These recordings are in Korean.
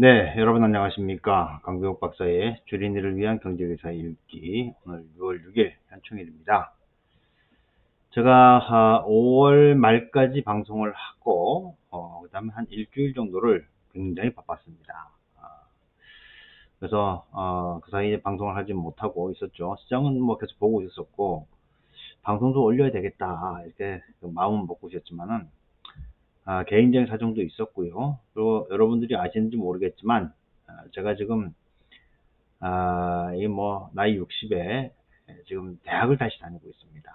네, 여러분 안녕하십니까. 강병욱 박사의 주린이를 위한 경제기사 읽기. 오늘 6월 6일 현충일입니다. 제가 5월 말까지 방송을 하고, 그 다음에 한 일주일 정도를 굉장히 바빴습니다. 그래서, 그 사이에 방송을 하지 못하고 있었죠. 시장은 뭐 계속 보고 있었고, 방송도 올려야 되겠다. 이렇게 마음은 먹고 있었지만은, 개인적인 사정도 있었고요. 그리고 여러분들이 아시는지 모르겠지만, 제가 지금 이 뭐 나이 60에 지금 대학을 다시 다니고 있습니다.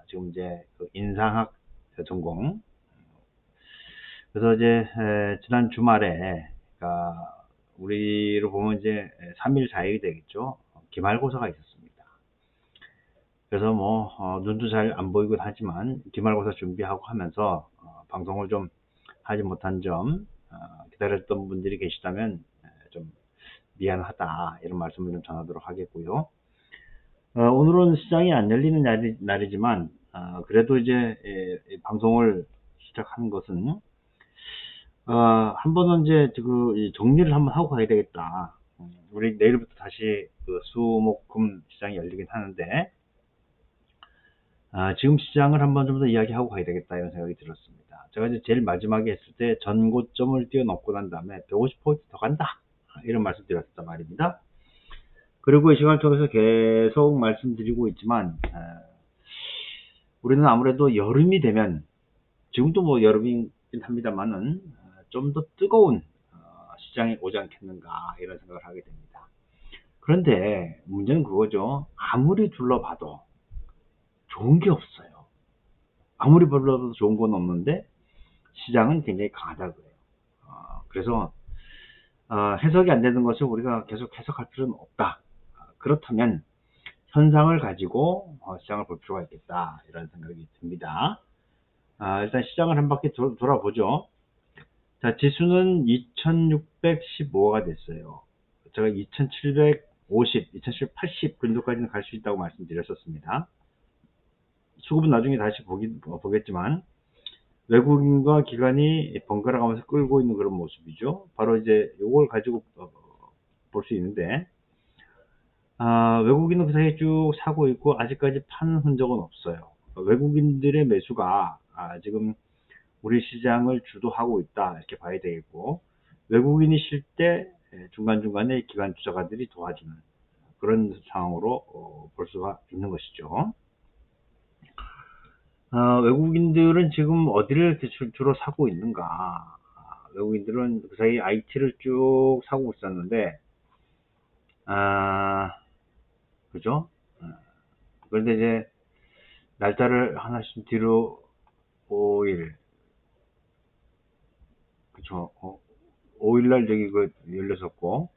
지금 이제 그 인상학 전공. 그래서 이제 지난 주말에, 그러니까 우리로 보면 이제 3일 4일이 되겠죠. 기말고사가 있었습니다. 그래서 뭐 눈도 잘 안 보이긴 하지만 기말고사 준비하고 하면서 방송을 좀 하지 못한 점, 기다렸던 분들이 계시다면 좀 미안하다 이런 말씀을 좀 전하도록 하겠고요. 오늘은 시장이 안 열리는 날이지만 그래도 이제 방송을 시작한 것은 한 번은 이제 그 정리를 한번 하고 가야 되겠다. 우리 내일부터 다시 그 수목금 시장이 열리긴 하는데 지금 시장을 한번 좀 더 이야기하고 가야 되겠다 이런 생각이 들었습니다. 제가 이제 제일 마지막에 했을 때 전고점을 뛰어넘고 난 다음에 150포인트 더 간다 이런 말씀 드렸단 말입니다. 그리고 이 시간을 통해서 계속 말씀드리고 있지만 우리는 아무래도 여름이 되면, 지금도 뭐 여름이긴 합니다만은 좀 더 뜨거운 시장이 오지 않겠는가 이런 생각을 하게 됩니다. 그런데 문제는 그거죠. 아무리 둘러봐도 좋은 게 없어요. 아무리 불러도 좋은 건 없는데 시장은 굉장히 강하다고 해요. 그래서 해석이 안 되는 것을 우리가 계속 해석할 필요는 없다. 그렇다면 현상을 가지고 시장을 볼 필요가 있겠다 이런 생각이 듭니다. 일단 시장을 한 바퀴 돌아보죠. 자, 지수는 2615가 됐어요. 제가 2750, 2780 근도까지는 갈 수 있다고 말씀드렸었습니다. 수급은 나중에 다시 보겠지만 외국인과 기관이 번갈아 가면서 끌고 있는 그런 모습이죠. 바로 이제 이걸 가지고 볼 수 있는데 외국인은 그 사이에 쭉 사고 있고 아직까지 파는 흔적은 없어요. 외국인들의 매수가 지금 우리 시장을 주도하고 있다 이렇게 봐야 되겠고, 외국인이 쉴 때 중간중간에 기관 투자가들이 도와주는 그런 상황으로 볼 수가 있는 것이죠. 외국인들은 지금 어디를 주로 사고 있는가? 외국인들은 그 사이 IT를 쭉 사고 있었는데 그죠? 그런데 이제 날짜를 하나씩 뒤로 5일, 그쵸? 5일날 여기 그 열렸었고,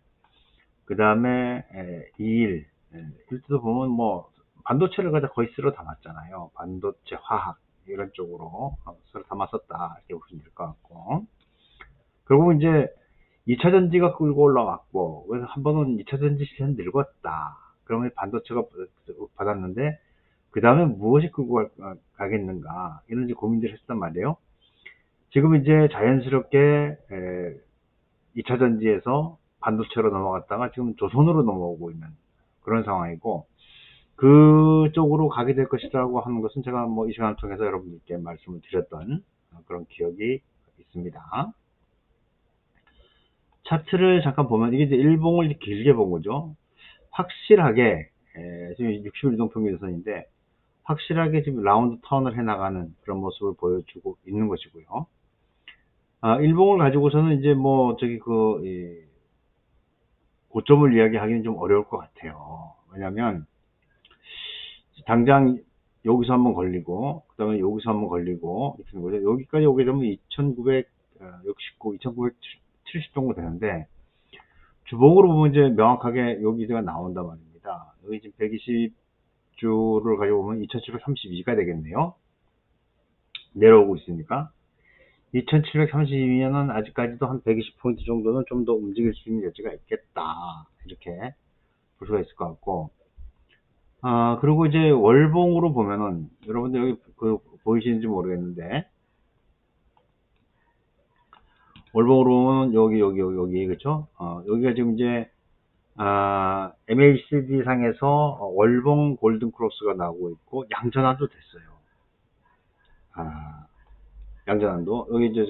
그 다음에 2일, 일도 보면 뭐 반도체를 갖다 거의 쓸어 담았잖아요. 반도체, 화학 이런 쪽으로 쓸어 담았었다 이렇게 보시면 될 것 같고, 결국 이제 2차 전지가 끌고 올라왔고, 그래서 한 번은 2차 전지 시세는 늙었다. 그러면 반도체가 받았는데 그 다음에 무엇이 끌고 가겠는가 이런 이제 고민들을 했단 말이에요. 지금 이제 자연스럽게 2차 전지에서 반도체로 넘어갔다가 지금 조선으로 넘어오고 있는 그런 상황이고, 그쪽으로 가게 될 것이라고 하는 것은 제가 뭐 이 시간을 통해서 여러분들께 말씀을 드렸던 그런 기억이 있습니다. 차트를 잠깐 보면 이게 이제 일봉을 길게 본 거죠. 확실하게 지금 60일 평균선인데 확실하게 지금 라운드 턴을 해나가는 그런 모습을 보여주고 있는 것이고요. 일봉을 가지고서는 이제 뭐 저기 고점을 이야기하기는 좀 어려울 것 같아요. 왜냐면 당장 여기서 한번 걸리고 그 다음에 여기서 한번 걸리고 이렇게 거죠. 여기까지 오게 되면 2969, 2970 정도 되는데 주봉으로 보면 이제 명확하게 여기가 나온단 말입니다. 여기 지금 120주를 가지고 보면 2732가 되겠네요. 내려오고 있으니까 2732면은 아직까지도 한 120포인트 정도는 좀 더 움직일 수 있는 여지가 있겠다 이렇게 볼 수가 있을 것 같고, 그리고 이제 월봉으로 보면은 여러분들 여기 보이시는지 모르겠는데 월봉으로는 여기, 그쵸? 여기가 지금 이제, MACD 상에서 월봉 골든 크로스가 나오고 있고, 양전환도 됐어요. 양전환도. 여기 이제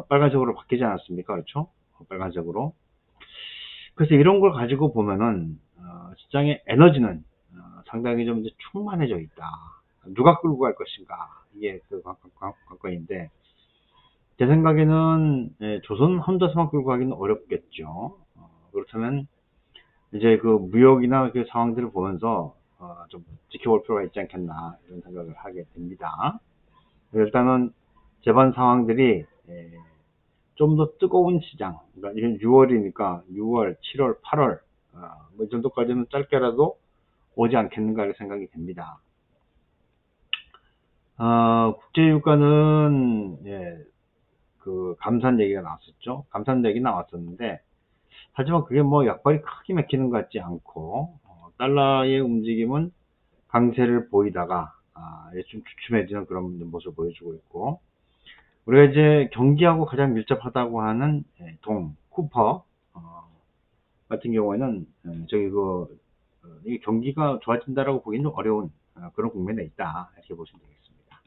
빨간색으로 바뀌지 않았습니까? 그렇죠? 빨간색으로. 그래서 이런 걸 가지고 보면은, 시장의 에너지는 상당히 좀 이제 충만해져 있다. 누가 끌고 갈 것인가. 이게 그 관건인데, 제 생각에는 조선 혼자서만 끌고 가기는 어렵겠죠. 그렇다면 이제 그 무역이나 그 상황들을 보면서 좀 지켜볼 필요가 있지 않겠나 이런 생각을 하게 됩니다. 일단은 재반 상황들이 좀 더 뜨거운 시장, 그러니까 6월이니까 6월, 7월, 8월 뭐 이 정도까지는 짧게라도 오지 않겠는가 이렇게 생각이 됩니다. 국제유가는 그 감산 얘기가 나왔었죠. 감산 얘기 나왔었는데 하지만 그게 뭐 약발이 크게 맥히는 것 같지 않고 달러의 움직임은 강세를 보이다가 좀 주춤해지는 그런 모습을 보여주고 있고 우리가 이제 경기하고 가장 밀접하다고 하는 쿠퍼 같은 경우에는 이 경기가 좋아진다라고 보기는 좀 어려운 그런 국면에 있다 이렇게 보시면 되겠습니다.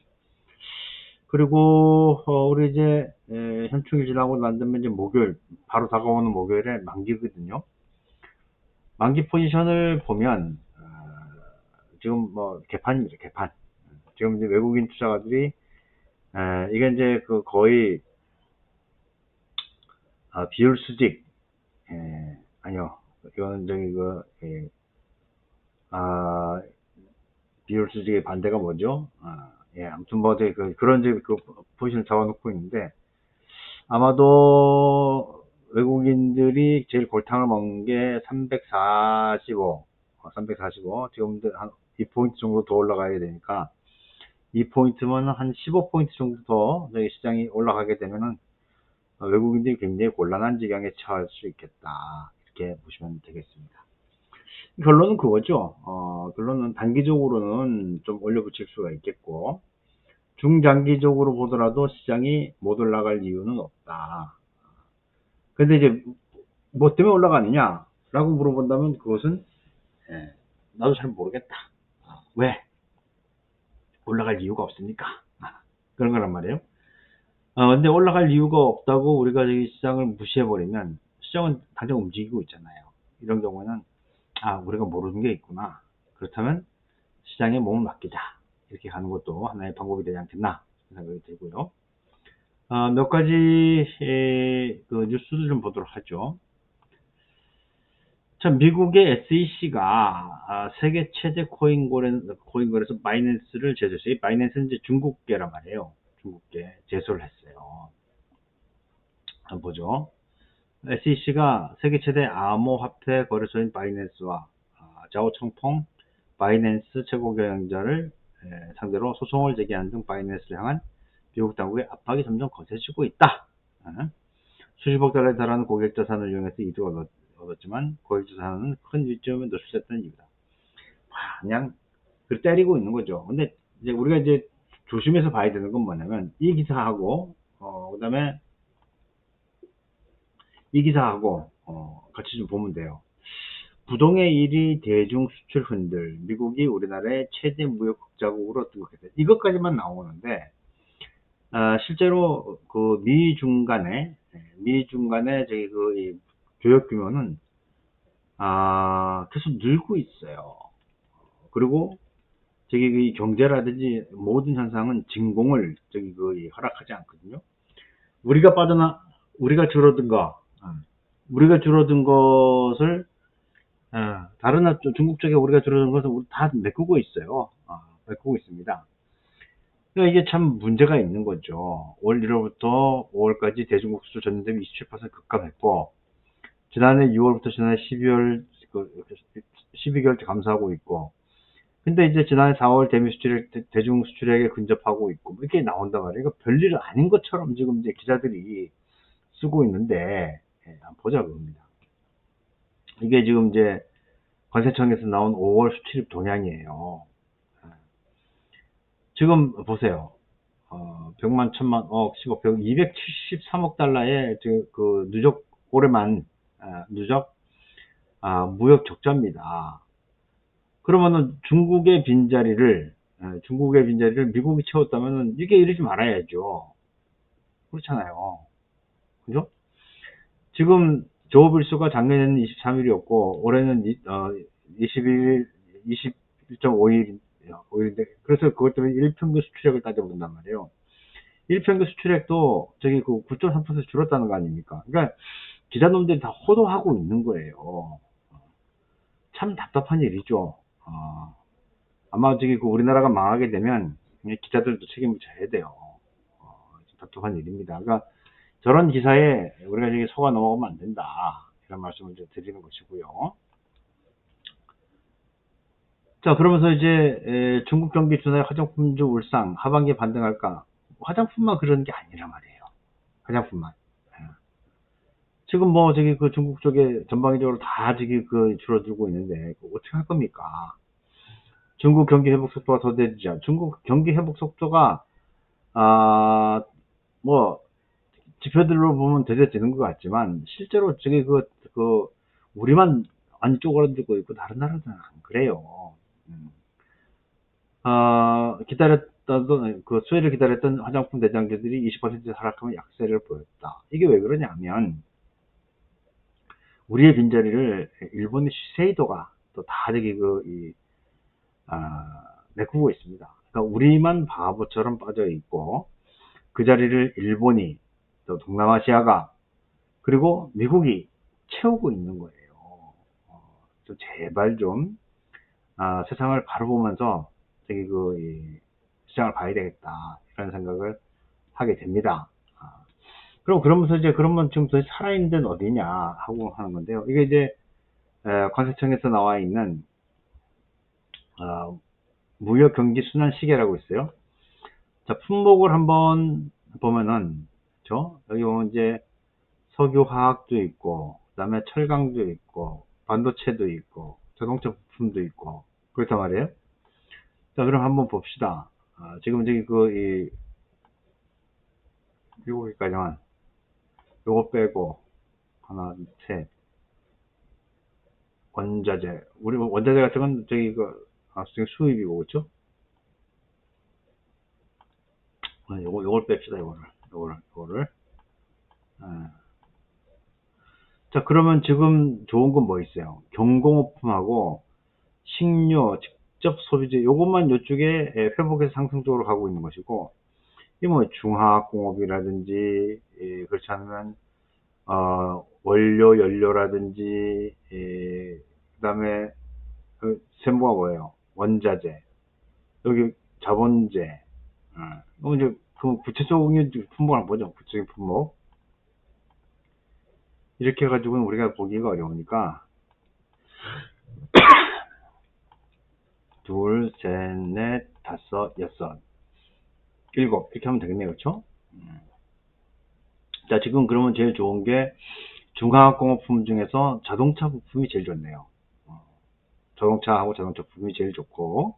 그리고 우리 이제 현충일 지나고 난 다음에 이제 목요일 바로 다가오는 목요일에 만기거든요. 만기 포지션을 보면 지금 뭐 개판입니다. 개판. 지금 이제 외국인 투자가들이 이게 이제 그 거의 비율수직 아니요 이건 저기 비율수직의 반대가 뭐죠? 아무튼 뭐 그런 그 포지션을 잡아놓고 있는데 아마도 외국인들이 제일 골탕을 먹는 게 345 지금 한 2포인트 정도 더 올라가야 되니까 2포인트면 한 15포인트 정도 더 저희 시장이 올라가게 되면은 외국인들이 굉장히 곤란한 지경에 처할 수 있겠다 이렇게 보시면 되겠습니다. 결론은 그거죠. 결론은 단기적으로는 좀 올려붙일 수가 있겠고 중장기적으로 보더라도 시장이 못 올라갈 이유는 없다. 근데 이제 뭐 때문에 올라가느냐 라고 물어본다면 그것은 나도 잘 모르겠다. 왜? 올라갈 이유가 없으니까. 그런 거란 말이에요. 근데 올라갈 이유가 없다고 우리가 이 시장을 무시해버리면 시장은 당장 움직이고 있잖아요. 이런 경우에는 우리가 모르는 게 있구나. 그렇다면 시장에 몸을 맡기자. 이렇게 가는 것도 하나의 방법이 되지 않겠나 생각이 들고요. 몇 가지 그 뉴스를 좀 보도록 하죠. 자, 미국의 SEC가 세계 최대 코인거래소 바이낸스를 제소했어요. 바이낸스는 이제 중국계란 말이에요. 중국계 제소를 했어요. 한번 보죠. SEC가 세계 최대 암호화폐 거래소인 바이낸스와 자오 청퐁 바이낸스 최고 경영자를 상대로 소송을 제기하는 등 바이낸스를 향한 미국 당국의 압박이 점점 거세지고 있다. 수십억 달러에 달하는 고객 자산을 이용해서 이득을 얻었지만 고객 자산은 큰 위점에 노출됐다는 이유다. 그냥 때리고 있는 거죠. 근데 이제 우리가 이제 조심해서 봐야 되는 건 뭐냐면 이 기사하고 그다음에 이 기사하고 같이 좀 보면 돼요. 부동의 1위 대중 수출 흔들 미국이 우리나라의 최대 무역 흑자국으로 등극했다. 이것까지만 나오는데 실제로 그 미중 간의 저기 이 교역 규모는 계속 늘고 있어요. 그리고 저기 그 경제라든지 모든 현상은 진공을 저기 허락하지 않거든요. 우리가 줄어든 것을 다른 중국 쪽에 우리가 줄어든 것을 우리 다 메꾸고 있어요. 메꾸고 있습니다. 그러니까 이게 참 문제가 있는 거죠. 올 1월부터 5월까지 대중국 수출 전년 대비 27% 급감했고 지난해 6월부터 지난해 12개월째 감소하고 있고 근데 이제 지난해 4월 대중 수출액에 근접하고 있고 이렇게 나온단 말이에요. 이거 별일 아닌 것처럼 지금 이제 기자들이 쓰고 있는데 한번 보자 그겁니다. 이게 지금 이제 관세청에서 나온 5월 수출입 동향이에요. 지금 보세요. 100만, 1000만, 억, 10억, 100억, 273억 달러의 그 누적 올해만 누적 무역 적자입니다. 그러면은 중국의 빈자리를 미국이 채웠다면은 이게 이러지 말아야죠. 그렇잖아요. 그죠? 지금 조업일수가 작년에는 23일이었고 올해는 21일, 21.5일, 5일인데 그래서 그것 때문에 일평균 수출액을 따져본단 말이에요. 일평균 수출액도 저기 그 9.3% 줄었다는 거 아닙니까? 그러니까 기자놈들이 다 호도하고 있는 거예요. 참 답답한 일이죠. 아마 저기 그 우리나라가 망하게 되면 기자들도 책임을 져야 돼요. 답답한 일입니다. 그러니까 저런 기사에 우리가 저기 속아 넘어가면 안 된다. 이런 말씀을 좀 드리는 것이고요. 자, 그러면서 이제 중국 경기 둔화의 화장품주 울상 하반기에 반등할까? 화장품만 그런 게 아니란 말이에요. 화장품만. 예. 지금 뭐 저기 그 중국 쪽에 전방위적으로 다 저기 그 줄어들고 있는데 어떻게 할 겁니까? 중국 경기 회복 속도가 더뎌지자. 중국 경기 회복 속도가 뭐 지표들로 보면 더뎌지는 것 같지만 실제로 저기 그 우리만 많이 쪼그라들고 있고 다른 나라들은 안 그래요. 기다렸던 그 수혜를 기다렸던 화장품 대장주들이 20% 하락하면 약세를 보였다. 이게 왜 그러냐면 우리의 빈자리를 일본의 시세이도가 또 다 저기 메꾸고 있습니다. 그러니까 우리만 바보처럼 빠져 있고 그 자리를 일본이 또 동남아시아가 그리고 미국이 채우고 있는 거예요. 제발 좀 세상을 바로 보면서 저기 이 시장을 봐야 되겠다 이런 생각을 하게 됩니다. 그러면서 이제 그러면 지금 도대체 살아있는 데는 어디냐 하고 하는 건데요. 이게 이제 관세청에서 나와 있는 무역 경기 순환 시계라고 있어요. 자, 품목을 한번 보면은 여기 보면 이제 석유 화학도 있고 그다음에 철강도 있고 반도체도 있고 자동차 부품도 있고 그렇단 말이에요. 자, 그럼 한번 봅시다. 지금 저기 이 7개까지만 요거 빼고 하나, 셋, 원자재. 우리 원자재 같은 건 저기 수입이고 그렇죠? 요걸 뺍시다. 요거를. 자, 그러면 지금 좋은 건 뭐 있어요? 경공업품하고 식료, 직접 소비재, 요것만 요쪽에 회복해서 상승적으로 가고 있는 것이고, 이 뭐 중화학공업이라든지, 그렇지 않으면, 원료, 연료라든지, 그 다음에, 세모가 뭐예요? 원자재, 여기 자본재, 이제, 그 구체적인 품목을 한번 보죠. 구체적인 품목. 이렇게 해가지고는 우리가 보기가 어려우니까, 둘, 셋, 넷, 다섯, 여섯, 일곱 이렇게 하면 되겠네요. 그렇죠? 자, 지금 그러면 제일 좋은 게 중화학공업품 중에서 자동차 부품이 제일 좋네요. 자동차하고 자동차 부품이 제일 좋고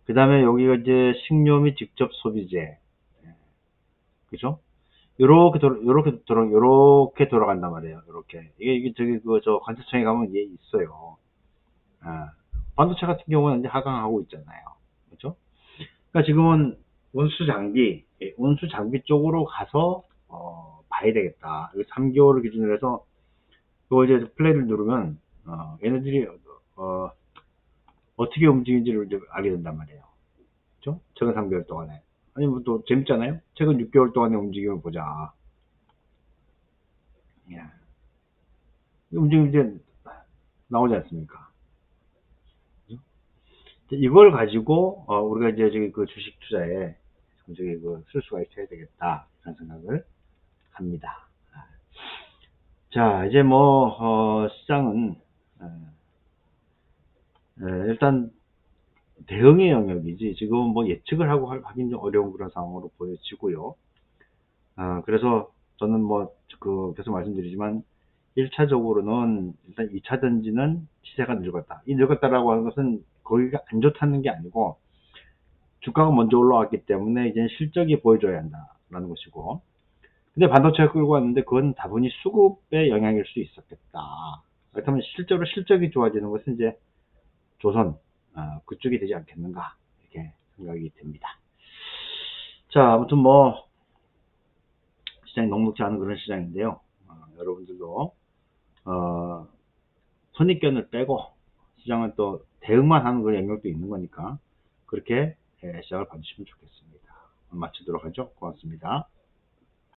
그 다음에 여기가 이제 식료 및 직접 소비재 그죠? 요렇게 돌아간단 말이에요. 요렇게 이게 저기 저 관세청에 가면 이게 있어요. 반도체 같은 경우는 이제 하강하고 있잖아요. 그렇죠? 그러니까 지금은 운수 장비 쪽으로 가서 봐야 되겠다. 3개월을 기준으로 해서 이거 이제 플레이를 누르면 얘네들이 어떻게 움직이는지를 이제 알게 된단 말이에요. 그렇죠? 최근 3개월 동안에. 아니 뭐 또 재밌잖아요. 최근 6개월 동안의 움직임을 보자. 예. 움직임 이제 나오지 않습니까? 그죠? 이걸 가지고 우리가 이제 저기 그 주식 투자에 저기 쓸 수가 있어야 되겠다 이런 생각을 합니다. 자, 이제 뭐 시장은 일단 대응의 영역이지 지금 뭐 예측을 하긴 좀 어려운 그런 상황으로 보여지고요. 그래서 저는 뭐 계속 말씀드리지만 1차적으로는 일단 2차전지는 시세가 늙었다. 이 늙었다라고 하는 것은 거기가 안 좋다는 게 아니고 주가가 먼저 올라왔기 때문에 이제 실적이 보여줘야 한다라는 것이고, 근데 반도체가 끌고 왔는데 그건 다분히 수급의 영향일 수 있었겠다. 그렇다면 실제로 실적이 좋아지는 것은 이제 조선 그쪽이 되지 않겠는가, 이렇게 생각이 듭니다. 자, 아무튼 뭐 시장이 녹록지 않은 그런 시장인데요. 여러분들도 선입견을 빼고 시장은 또 대응만 하는 그런 영역도 있는 거니까 그렇게 시장을 봐주시면 좋겠습니다. 마치도록 하죠. 고맙습니다.